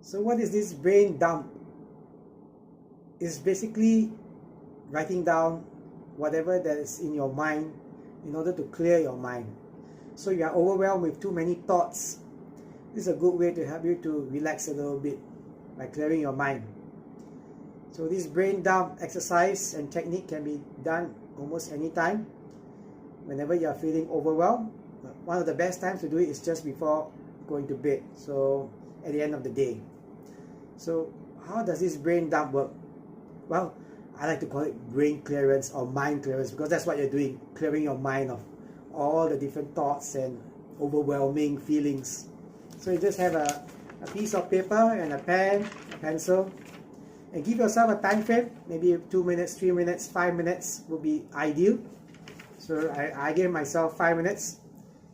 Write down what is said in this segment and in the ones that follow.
So what is this brain dump? It's basically writing down whatever that is in your mind in order to clear your mind. So you are overwhelmed with too many thoughts. This is a good way to help you to relax a little bit by clearing your mind. So this brain dump exercise and technique can be done almost any time, whenever you are feeling overwhelmed. But one of the best times to do it is just before going to bed, so at the end of the day. So how does this brain dump work? Well, I like to call it brain clearance or mind clearance, because that's what you're doing, clearing your mind of all the different thoughts and overwhelming feelings. So you just have a piece of paper and a pen, a pencil, and give yourself a time frame. Maybe 2 minutes, 3 minutes, 5 minutes would be ideal. So I gave myself 5 minutes.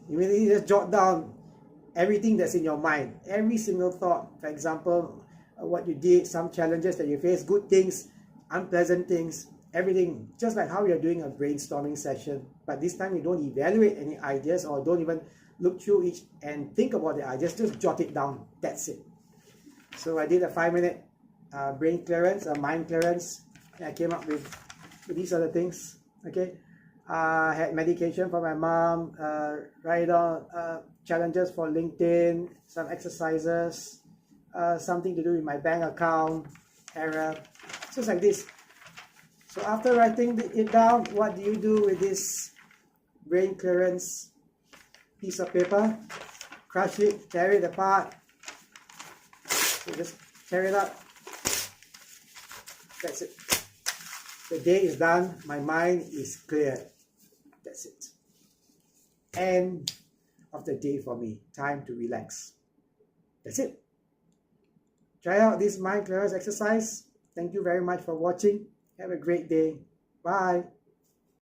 You really just jot down everything that's in your mind, every single thought. For example, what you did, some challenges that you faced, good things, unpleasant things, everything. Just like how you're doing a brainstorming session, but this time you don't evaluate any ideas or don't even look through each and think about the ideas, just jot it down. That's it. So I did a 5-minute brain clearance, a mind clearance, and I came up with these other things. Okay, I had medication for my mom, write down challenges for LinkedIn, some exercises, something to do with my bank account, error, just like this. So after writing it down, what do you do with this brain clearance piece of paper? Crush it, tear it apart. So just tear it up. That's it. The day is done. My mind is clear. That's it. End of the day for me. Time to relax. That's it. Try out this mind clearance exercise. Thank you very much for watching. Have a great day. Bye.